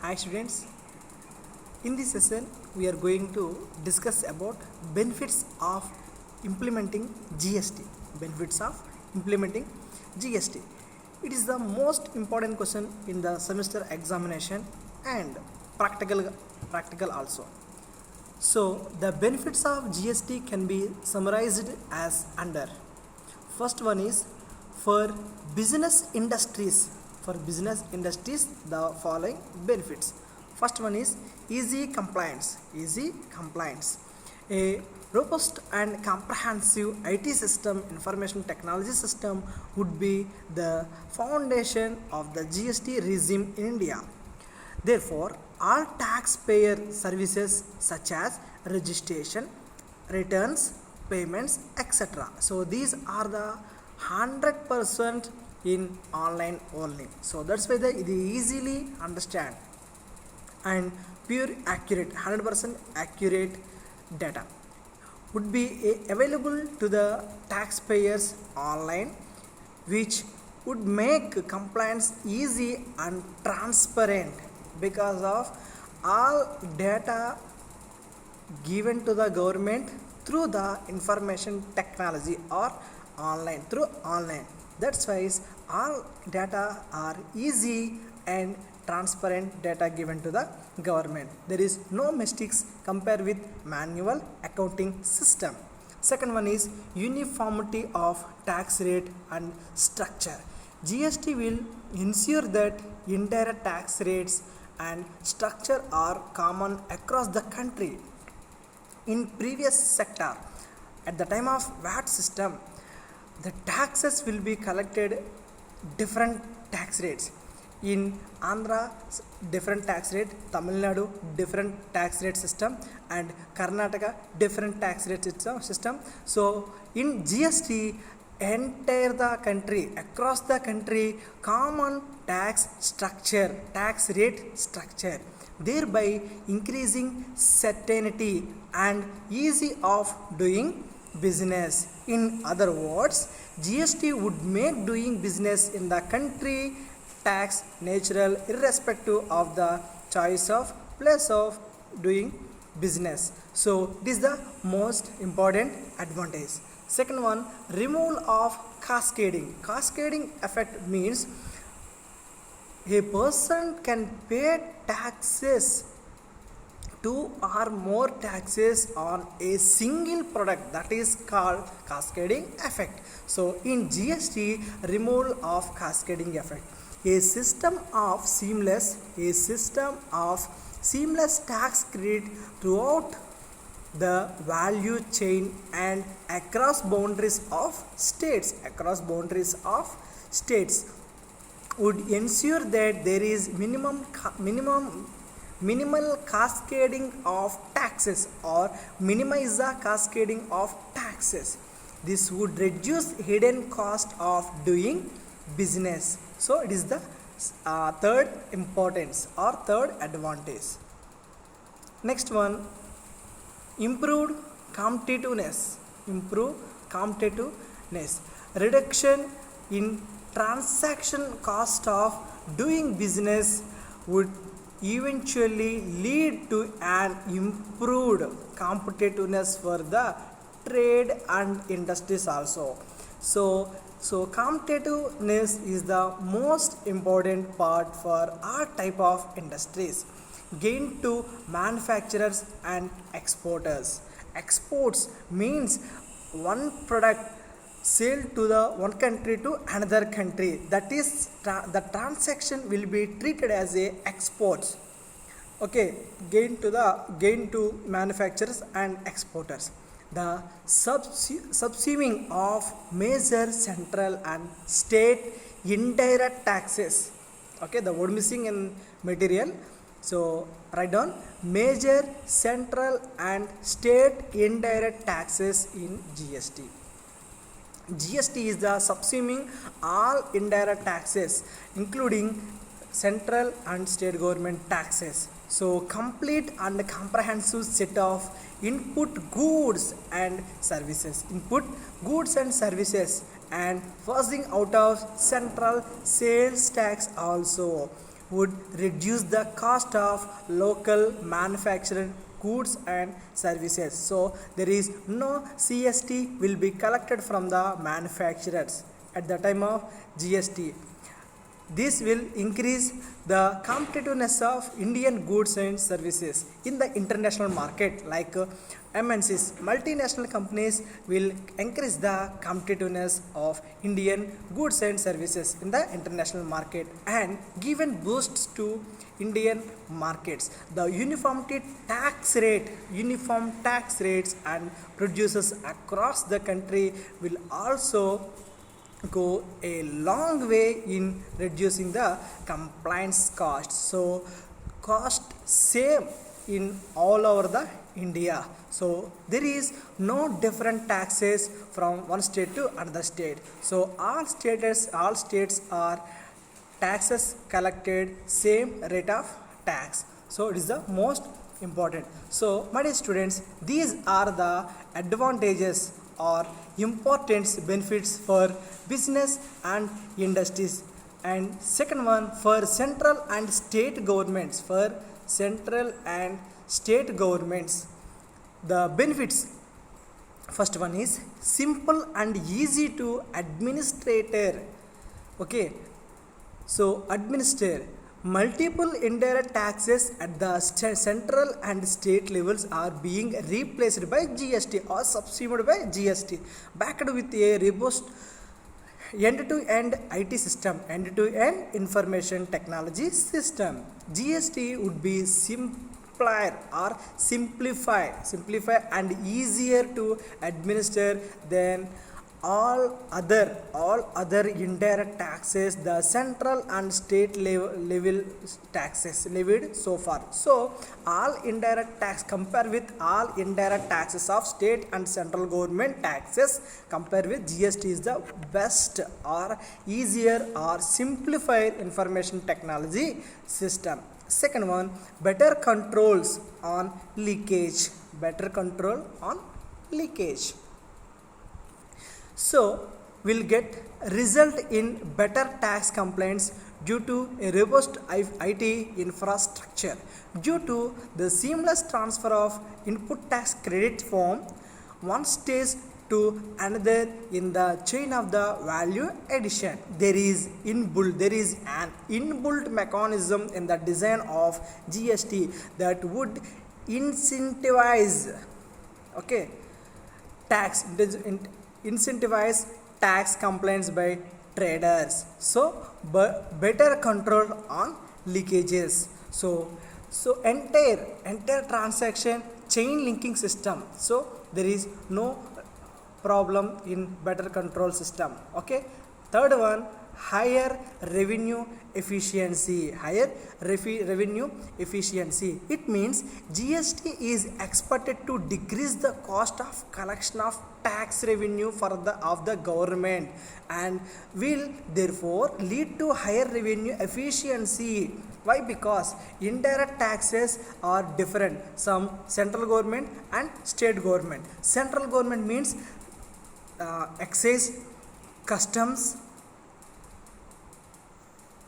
Hi students, in this session we are going to discuss about benefits of implementing GST. Benefits of implementing GST. It is the most important question in the semester examination and practical also. So the benefits of GST can be summarized as under. First one is for business industries. For business industries, the following benefits. First one is easy compliance. Easy compliance. A robust and comprehensive IT system, information technology system, would be the foundation of the GST regime in India. Therefore, all taxpayer services such as registration, returns, payments, etc. So these are the 100% in online only. So that's why they easily understand and pure accurate 100% accurate data would be available to the taxpayers online, which would make compliance easy and transparent because of all data given to the government through the information technology or through online. That's why all data are easy and transparent data given to the government. There is no mistakes compared with manual accounting system. Second one is uniformity of tax rate and structure. GST will ensure that indirect tax rates and structure are common across the country. In previous sector, at the time of VAT system, the taxes will be collected different tax rates. In Andhra, different tax rate, Tamil Nadu, different tax rate system, and Karnataka, different tax rate system. So in GST, entire the country, across the country, common tax structure, tax rate structure, thereby increasing certainty and easy of doing business. In other words, GST would make doing business in the country tax natural irrespective of the choice of place of doing business. So this is the most important advantage. Second one, removal of cascading. Cascading effect means a person can pay taxes, two or more taxes on a single product, that is called cascading effect. So in GST, removal of cascading effect, a system of seamless tax credit throughout the value chain and across boundaries of states would ensure that there is minimal cascading of taxes or minimize the cascading of taxes. This would reduce hidden cost of doing business. So it is the third importance or third advantage. Next one, improved competitiveness. Reduction in transaction cost of doing business would eventually lead to an improved competitiveness for the trade and industries also. So competitiveness is the most important part for all type of industries. Gain to manufacturers and exporters. Exports means one product sale to the one country to another country. That is the transaction will be treated as a exports. Okay, gain to manufacturers and exporters. The subsuming of major central and state indirect taxes. Okay, the word missing in material. So write down major central and state indirect taxes in GST. GST is the subsuming all indirect taxes including central and state government taxes. So complete and comprehensive set of input goods and services and forcing out of central sales tax also would reduce the cost of local manufactured goods and services. So there is no CST will be collected from the manufacturers at the time of GST. This will increase the competitiveness of Indian goods and services in the international market, like MNCs, multinational companies will increase the competitiveness of Indian goods and services in the international market and given boosts to Indian markets. The uniform tax rates and producers across the country will also go a long way in reducing the compliance cost. So cost same in all over the India. So there is no different taxes from one state to another state. So all states are taxes collected same rate of tax. So it is the most important. So my dear students, these are the advantages or important benefits for business and industries. And second one, for central and state governments, the benefits, first one is simple and easy to administrator. Okay, so administer multiple indirect taxes at the central and state levels are being replaced by GST or subsumed by GST, backed with a robust end-to-end IT system, end-to-end information technology system. GST would be simplify and easier to administer than all other indirect taxes the central and state level taxes levied so far. So all indirect tax compare with all indirect taxes of state and central government taxes, compare with GST is the best or easier or simplified information technology system. Second one, better controls on leakage. So will get result in better tax compliance due to a robust IT infrastructure, due to the seamless transfer of input tax credit from one stage to another in the chain of the value addition. There is an inbuilt mechanism in the design of GST that would incentivize tax compliance by traders. So better control on leakages. So entire transaction chain linking system. So there is no problem in better control system. Okay. Third one, higher revenue efficiency. It means GST is expected to decrease the cost of collection of tax revenue of the government and will therefore lead to higher revenue efficiency. Why? Because indirect taxes are different. Some central government and state government. Central government means excise, customs,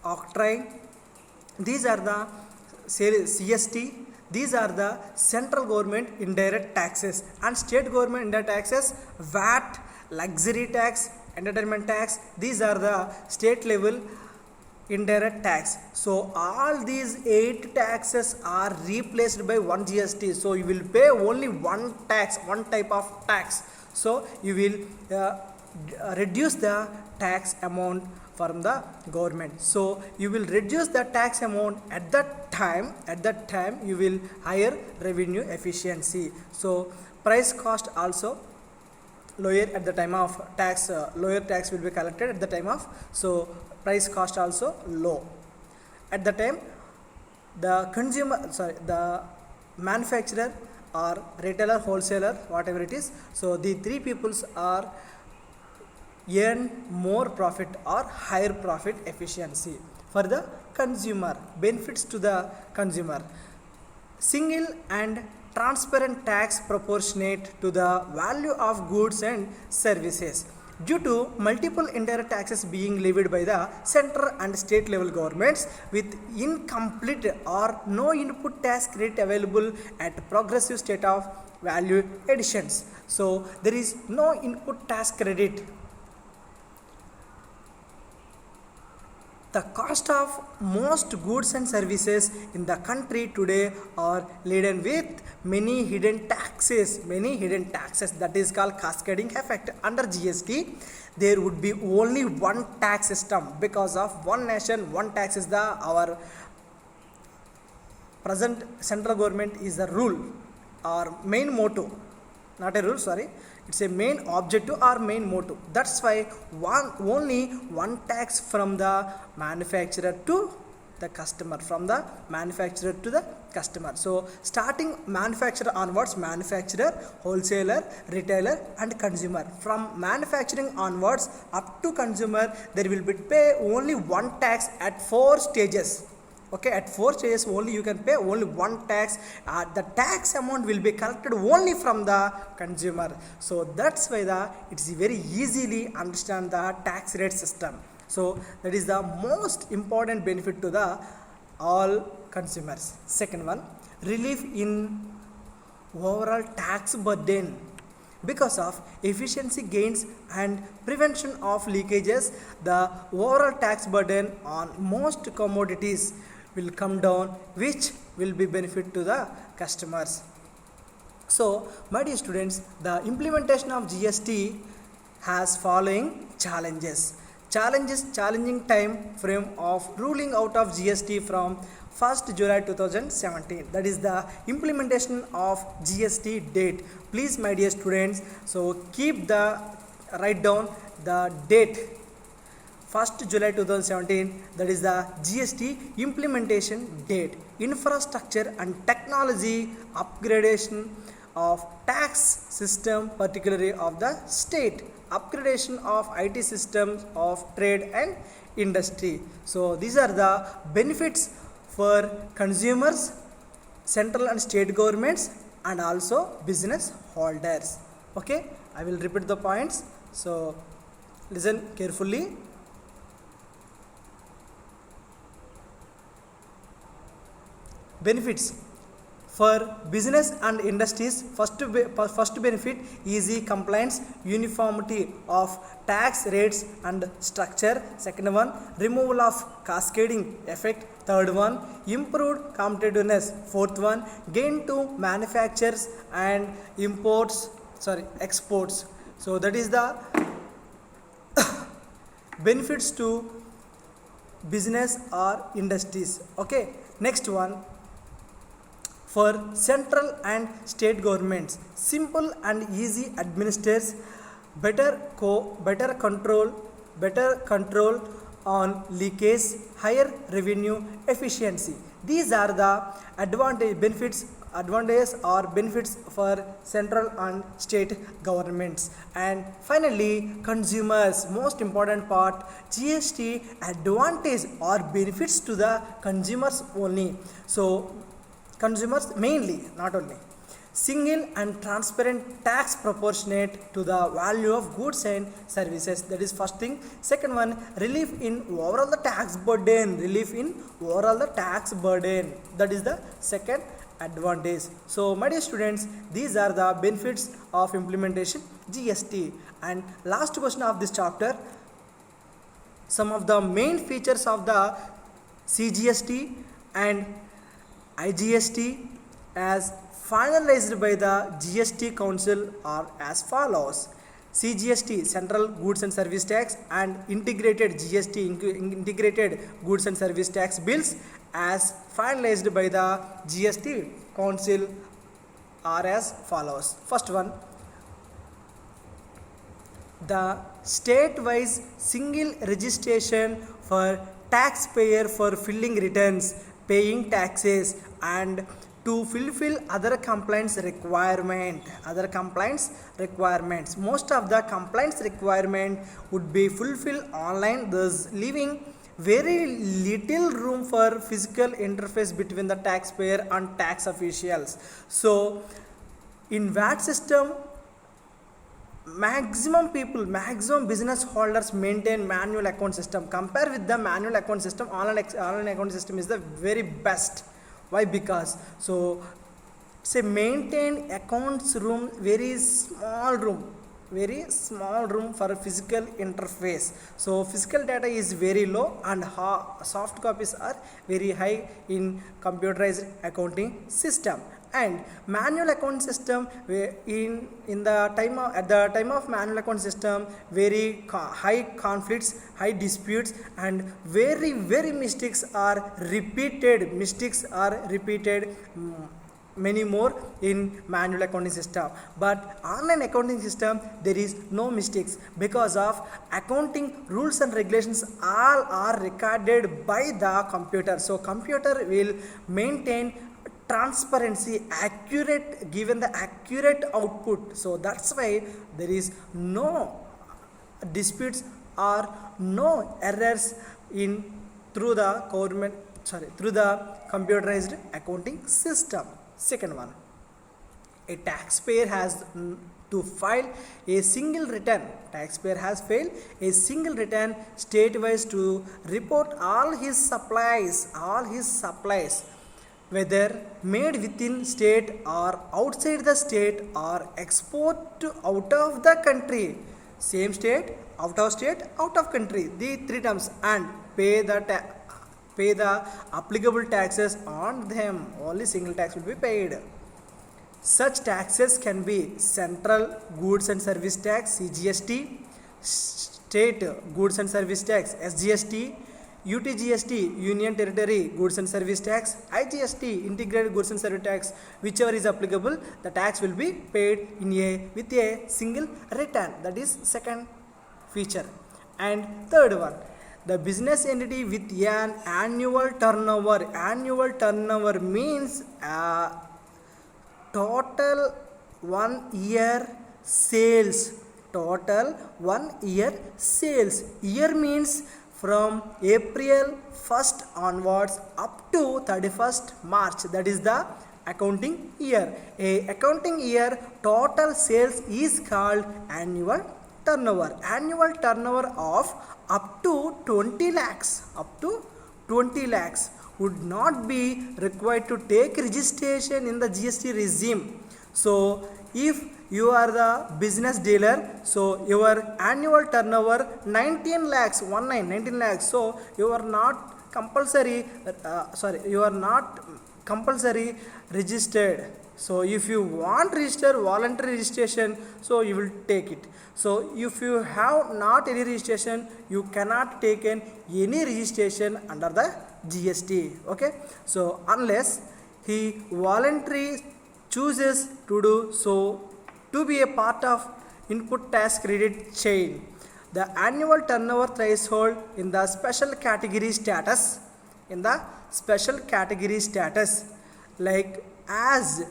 octroi. These are the CST. These are the central government indirect taxes, and state government indirect taxes, VAT, luxury tax, entertainment tax. These are the state level indirect tax. So all these 8 taxes are replaced by one GST. So you will pay only one tax, one type of tax. So you will reduce the tax amount from the government. So you will reduce the tax amount at that time you will higher revenue efficiency. So price cost also lower at the time of tax, lower tax will be collected at the time of, so price cost also low. At the time the the manufacturer or retailer, wholesaler, whatever it is, so the three peoples are earn more profit or higher profit efficiency. For the consumer, benefits to the consumer, single and transparent tax proportionate to the value of goods and services, due to multiple indirect taxes being levied by the central and state level governments with incomplete or no input tax credit available at progressive state of value additions. So there is no input tax credit. The cost of most goods and services in the country today are laden with many hidden taxes. That is called cascading effect. Under GST, there would be only one tax system because of one nation, one tax is our present central government is the rule or main motto, not a rule, sorry. It's a main objective or main motto. That's why only one tax from the manufacturer to the customer, from the manufacturer to the customer. So starting manufacturer onwards, manufacturer, wholesaler, retailer and consumer. From manufacturing onwards up to consumer, there will be pay only one tax at 4 stages. Okay, at 4 stages only you can pay only one tax. The tax amount will be collected only from the consumer. So that's why it's very easily understand the tax rate system. So that is the most important benefit to the all consumers. Second one, relief in overall tax burden. Because of efficiency gains and prevention of leakages, the overall tax burden on most commodities will come down, which will be benefit to the customers. So my dear students, the implementation of GST has following challenging time frame of ruling out of GST from 1st July 2017. That is the implementation of GST date. Please my dear students, so write down the date 1st July 2017, that is the GST implementation date. Infrastructure and technology upgradation of tax system, particularly of the state, upgradation of IT systems of trade and industry. So these are the benefits for consumers, central and state governments and also business holders. Okay, I will repeat the points, so listen carefully. Benefits for business and industries. First benefit, easy compliance, uniformity of tax rates and structure. Second one, removal of cascading effect. Third one, improved competitiveness. Fourth one, gain to manufacturers and exports. So that is the benefits to business or industries. Okay, next one, for central and state governments, simple and easy administers, better control on leakage, higher revenue efficiency. These are the benefits for central and state governments. And finally, consumers, most important part, GST advantage or benefits to the consumers only. So consumers mainly, not only. Single and transparent tax proportionate to the value of goods and services. That is first thing. Second one, relief in overall the tax burden. That is the second advantage. So my dear students, these are the benefits of implementation GST. And last question of this chapter, some of the main features of the CGST and IGST as finalized by the GST Council are as follows. CGST, Central Goods and Service Tax, and integrated GST, integrated goods and service tax bills as finalized by the GST Council are as follows. First one, the state-wise single registration for taxpayer for filling returns, paying taxes and to fulfill other compliance requirements. Most of the compliance requirement would be fulfilled online, thus leaving very little room for physical interface between the taxpayer and tax officials. So in VAT system, maximum people, maximum business holders maintain manual account system. Compare with the manual account system, online account system is the very best. Why? Because so say maintain accounts room, very small room for a physical interface. So physical data is very low and soft copies are very high in computerized accounting system. And manual account system, at the time of manual account system, very high conflicts, high disputes, and very mistakes are repeated. Many more in manual accounting system, but online accounting system there is no mistakes, because of accounting rules and regulations all are recorded by the computer. So computer will maintain transparency, given the accurate output. So that's why there is no disputes or no errors through the computerized accounting system. Second one, a taxpayer has to file a single return. Taxpayer has filed a single return state-wise to report all his supplies, whether made within state or outside the state or export out of the country. Same state, out of state, out of country. The three terms, and pay the applicable taxes on them. Only single tax will be paid. Such taxes can be Central Goods and Service Tax (CGST), State Goods and Service Tax (SGST), UTGST Union Territory Goods and Service Tax, IGST Integrated Goods and Service Tax. Whichever is applicable, the tax will be paid with a single return. That is second feature. And third one, the business entity with an annual turnover. Annual turnover means total 1 year sales. Total 1 year sales. Year means from April 1st onwards up to 31st March. That is the accounting year. A accounting year total sales is called annual turnover. Annual turnover of up to 20 lakhs would not be required to take registration in the GST regime. So if you are the business dealer, so your annual turnover 19 lakhs, so you are not compulsory registered. So if you want register voluntary registration, so you will take it. So if you have not any registration, you cannot take any registration under the GST. Okay, so unless he voluntarily chooses to do so, to be a part of input tax credit chain. The annual turnover threshold in the special category status, like as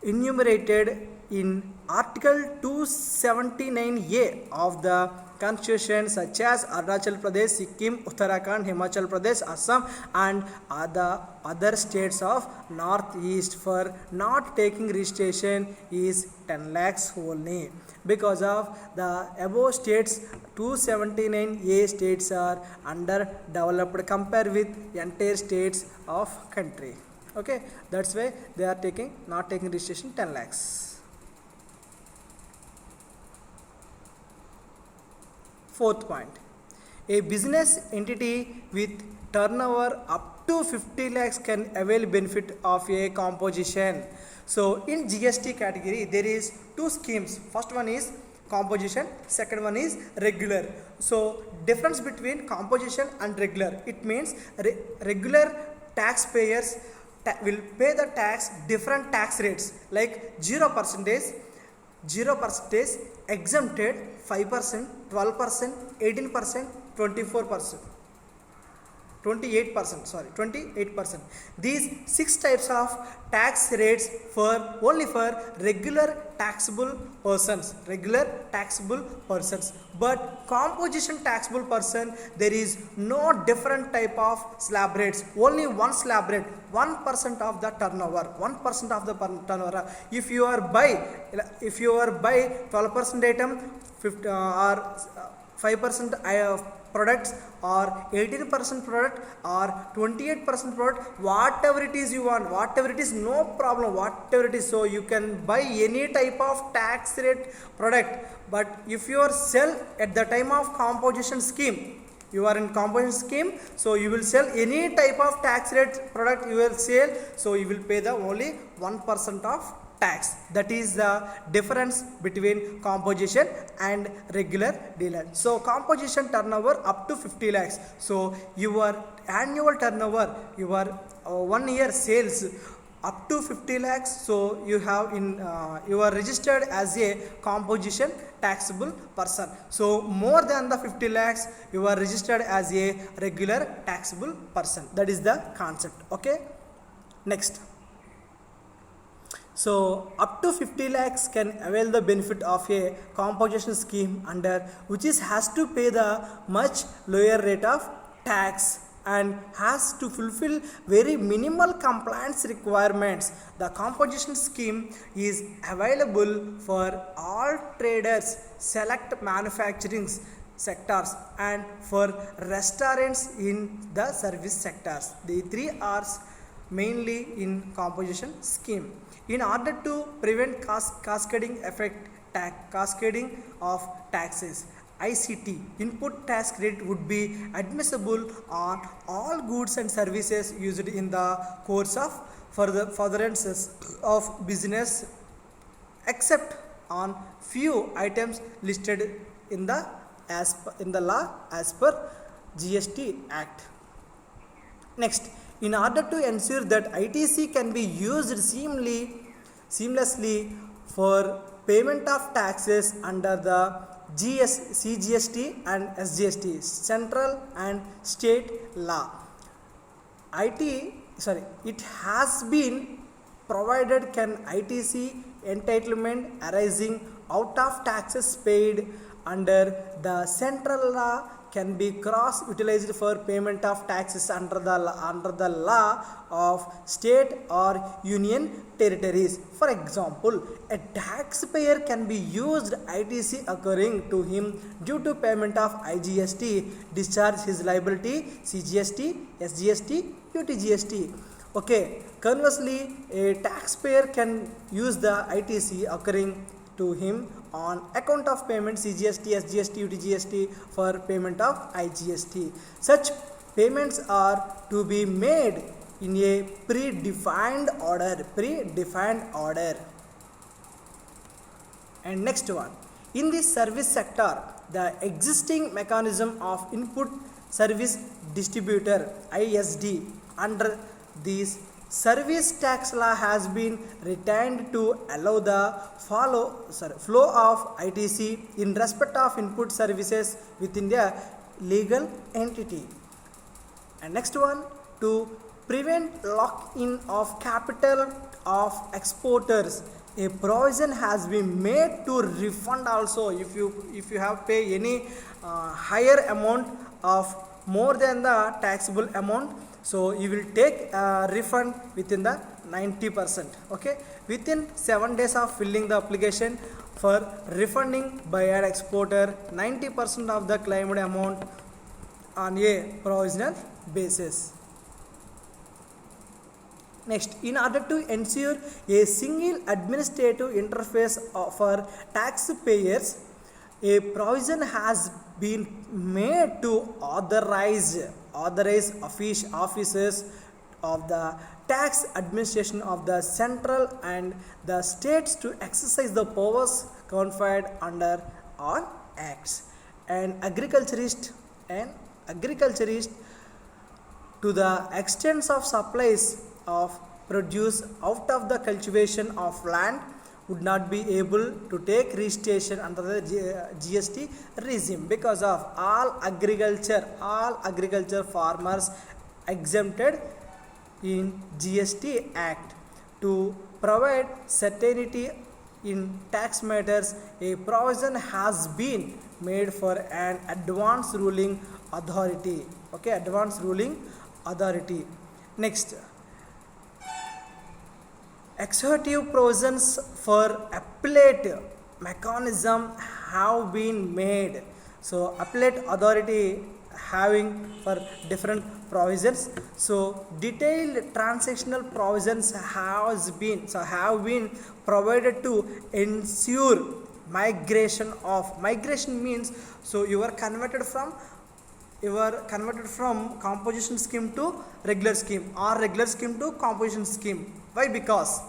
enumerated in Article 279A of the Constitution, such as Arunachal Pradesh, Sikkim, Uttarakhand, Himachal Pradesh, Assam, and other states of Northeast, for not taking registration is 10 lakhs only. Because of the above states, 279A states are underdeveloped compared with entire states of country. Okay, that's why they are not taking registration 10 lakhs. Fourth point, a business entity with turnover up to 50 lakhs can avail benefit of a composition. So in GST category there is two schemes. First one is composition, second one is regular. So difference between composition and regular, it means regular taxpayers will pay the tax different tax rates, like 0%, exempted 5%, 12%, 18%, 24%. 28%, sorry, 28%. These 6 types of tax rates for only for regular taxable persons, but composition taxable person, there is no different type of slab rates, only one slab rate, 1% of the turnover, 1% of the turnover. If you are buy 12% item, 50 or 5% products, or 18% product, or 28% product, whatever it is you want, whatever it is, no problem, whatever it is. So you can buy any type of tax rate product, but if you are sell at the time of composition scheme, you are in composition scheme, so you will sell any type of tax rate product you will sell, so you will pay the only 1% of tax. That is the difference between composition and regular dealer. So composition turnover up to 50 lakhs. So your annual turnover, your 1 year sales up to 50 lakhs, so you have in you are registered as a composition taxable person. So more than the 50 lakhs, you are registered as a regular taxable person. That is the concept. Okay, next. So up to 50 lakhs can avail the benefit of a composition scheme, under which is has to pay the much lower rate of tax and has to fulfill very minimal compliance requirements. The composition scheme is available for all traders, select manufacturing sectors, and for restaurants in the service sectors. The three are mainly in composition scheme. In order to prevent cascading of taxes, ICT, input tax credit, would be admissible on all goods and services used in the course of furtherances of business, except on few items listed in the law as per GST Act. Next, in order to ensure that ITC can be used seamlessly for payment of taxes under the CGST and SGST, central and state law, it has been provided can ITC entitlement arising out of taxes paid under the central law can be cross-utilized for payment of taxes under the law of state or union territories. For example, a taxpayer can be used ITC occurring to him due to payment of IGST, discharge his liability CGST, SGST, UTGST. Okay, conversely, a taxpayer can use the ITC occurring to him on account of payment CGST, SGST, UTGST for payment of IGST. Such payments are to be made in a predefined order. And next one, in the service sector, the existing mechanism of input service distributor ISD under this service tax law has been retained to allow the flow of ITC in respect of input services within the legal entity. And next one, to prevent lock-in of capital of exporters, a provision has been made to refund also. If you have pay any higher amount of more than the taxable amount, so you will take a refund within the 90%. Okay, within 7 days of filling the application for refunding by an exporter 90% of the claimed amount on a provisional basis. Next, in order to ensure a single administrative interface for taxpayers, a provision has been made to authorize officers of the tax administration of the central and the states to exercise the powers conferred under all acts. An agriculturist to the extent of supplies of produce out of the cultivation of land would not be able to take registration under the GST regime, because of all agriculture farmers exempted in GST Act. To provide certainty in tax matters, a provision has been made for an advance ruling authority. Okay, advance ruling authority. Next, executive provisions for appellate mechanism have been made. So appellate authority having for different provisions. So detailed transactional provisions have been provided to ensure migration means, so you are converted from composition scheme to regular scheme or regular scheme to composition scheme. Why? Because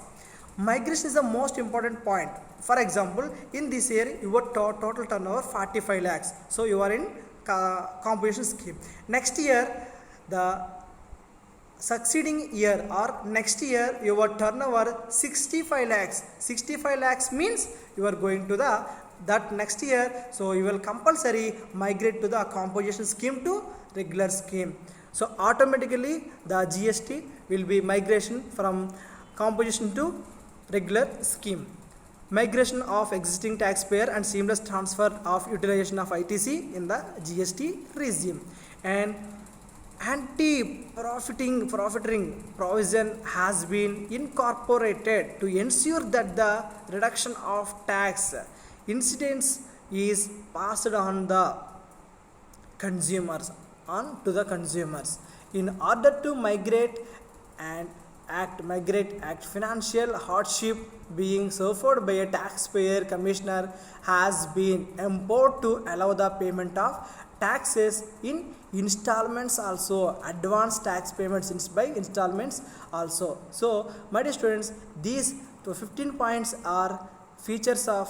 migration is the most important point. For example, in this year your total turnover 45 lakhs, so you are in composition scheme. Next year, the succeeding year or next year your turnover 65 lakhs means you are going to that next year, so you will compulsory migrate to the composition scheme to regular scheme. So automatically the GST will be migration from composition to regular scheme. Migration of existing taxpayer and seamless transfer of utilization of ITC in the GST regime. And anti-profiting provision has been incorporated to ensure that the reduction of tax incidence is passed on the consumers, in order to migrate act financial hardship being suffered by a taxpayer. Commissioner has been empowered to allow the payment of taxes in installments also, advance tax payments by installments also. So my dear students, these 15 points are features of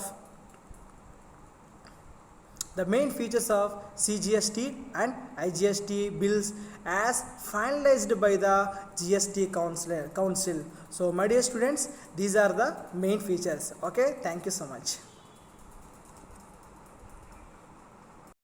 the main features of CGST and IGST bills as finalized by the GST Council. So my dear students, these are the main features. Okay, thank you so much.